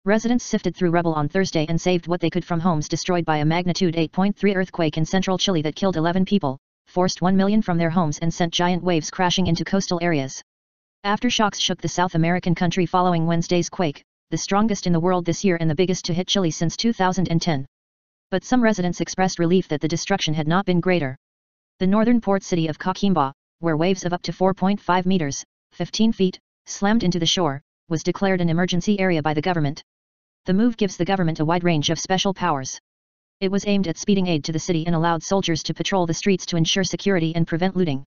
Residents sifted through rubble on Thursday and saved what they could from homes destroyed by a magnitude 8.3 earthquake in central Chile that killed 11 people, forced 1 million from their homes and sent giant waves crashing into coastal areas. Aftershocks shook the South American country following Wednesday's quake, the strongest in the world this year and the biggest to hit Chile since 2010. But some residents expressed relief that the destruction had not been greater. The northern port city of Coquimbo, where waves of up to 4.5 meters, 15 feet, slammed into the shore, was declared an emergency area by the government. The move gives the government a wide range of special powers. It was aimed at speeding aid to the city and allowed soldiers to patrol the streets to ensure security and prevent looting.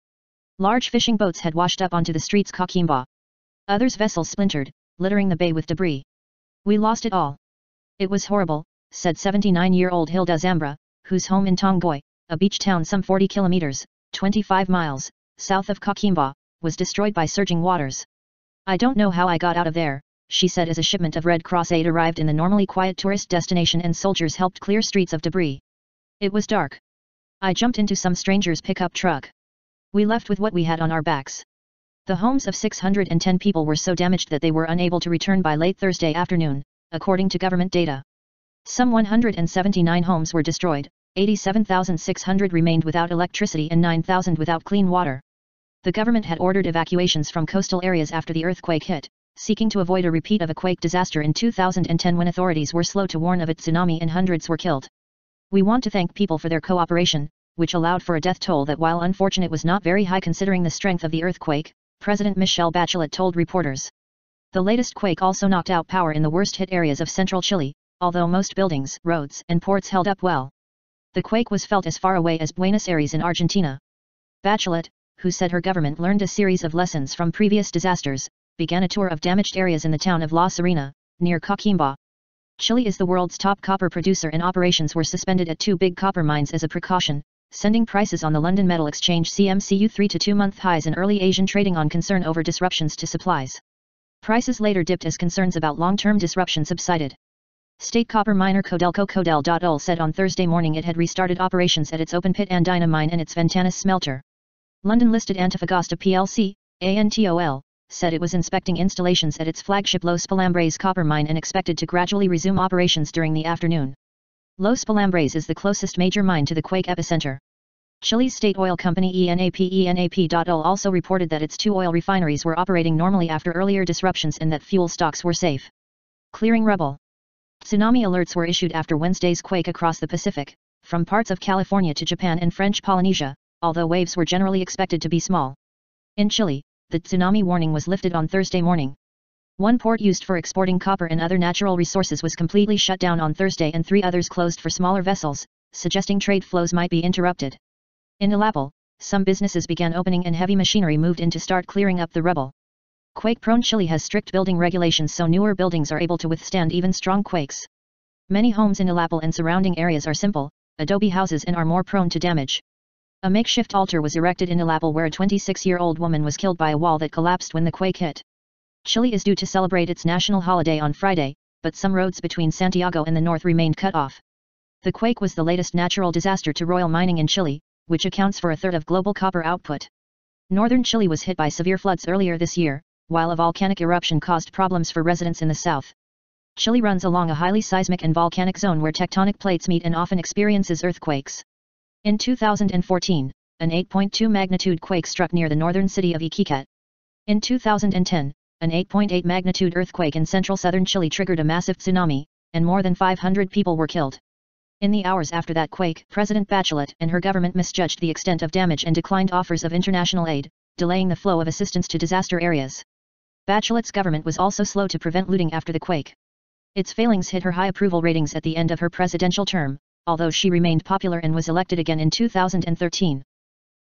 Large fishing boats had washed up onto the streets Coquimbo. Others' vessels splintered, littering the bay with debris. "We lost it all. It was horrible," said 79-year-old Hilda Zambra, whose home in Tongoy, a beach town some 40 kilometers, 25 miles, south of Coquimbo, was destroyed by surging waters. "I don't know how I got out of there," she said as a shipment of Red Cross aid arrived in the normally quiet tourist destination and soldiers helped clear streets of debris. "It was dark. I jumped into some stranger's pickup truck. We left with what we had on our backs." The homes of 610 people were so damaged that they were unable to return by late Thursday afternoon, according to government data. Some 179 homes were destroyed, 87,600 remained without electricity and 9,000 without clean water. The government had ordered evacuations from coastal areas after the earthquake hit, seeking to avoid a repeat of a quake disaster in 2010 when authorities were slow to warn of a tsunami and hundreds were killed. "We want to thank people for their cooperation, which allowed for a death toll that while unfortunate was not very high considering the strength of the earthquake," President Michelle Bachelet told reporters. The latest quake also knocked out power in the worst-hit areas of central Chile, although most buildings, roads, and ports held up well. The quake was felt as far away as Buenos Aires in Argentina. Bachelet, who said her government learned a series of lessons from previous disasters, began a tour of damaged areas in the town of La Serena, near Coquimbo. Chile is the world's top copper producer and operations were suspended at 2 big copper mines as a precaution, sending prices on the London Metal Exchange CMCU 3 to 2-month highs and early Asian trading on concern over disruptions to supplies. Prices later dipped as concerns about long-term disruption subsided. State copper miner Codelco Codel.ul said on Thursday morning it had restarted operations at its open pit Andina mine and its Ventanas smelter. London-listed Antofagasta plc, ANTOL, said it was inspecting installations at its flagship Los Pelambres copper mine and expected to gradually resume operations during the afternoon. Los Pelambres is the closest major mine to the quake epicenter. Chile's state oil company ENAP.ul also reported that its 2 oil refineries were operating normally after earlier disruptions and that fuel stocks were safe. Clearing rubble. Tsunami alerts were issued after Wednesday's quake across the Pacific, from parts of California to Japan and French Polynesia, although waves were generally expected to be small. In Chile, the tsunami warning was lifted on Thursday morning. One port used for exporting copper and other natural resources was completely shut down on Thursday and 3 others closed for smaller vessels, suggesting trade flows might be interrupted. In Illapel, some businesses began opening and heavy machinery moved in to start clearing up the rubble. Quake-prone Chile has strict building regulations so newer buildings are able to withstand even strong quakes. Many homes in Illapel and surrounding areas are simple, adobe houses and are more prone to damage. A makeshift altar was erected in Illapel where a 26-year-old woman was killed by a wall that collapsed when the quake hit. Chile is due to celebrate its national holiday on Friday, but some roads between Santiago and the north remained cut off. The quake was the latest natural disaster to royal mining in Chile, which accounts for a third of global copper output. Northern Chile was hit by severe floods earlier this year, while a volcanic eruption caused problems for residents in the south. Chile runs along a highly seismic and volcanic zone where tectonic plates meet and often experiences earthquakes. In 2014, an 8.2 magnitude quake struck near the northern city of Iquique. In 2010, an 8.8 magnitude earthquake in central southern Chile triggered a massive tsunami, and more than 500 people were killed. In the hours after that quake, President Bachelet and her government misjudged the extent of damage and declined offers of international aid, delaying the flow of assistance to disaster areas. Bachelet's government was also slow to prevent looting after the quake. Its failings hit her high approval ratings at the end of her presidential term, although she remained popular and was elected again in 2013.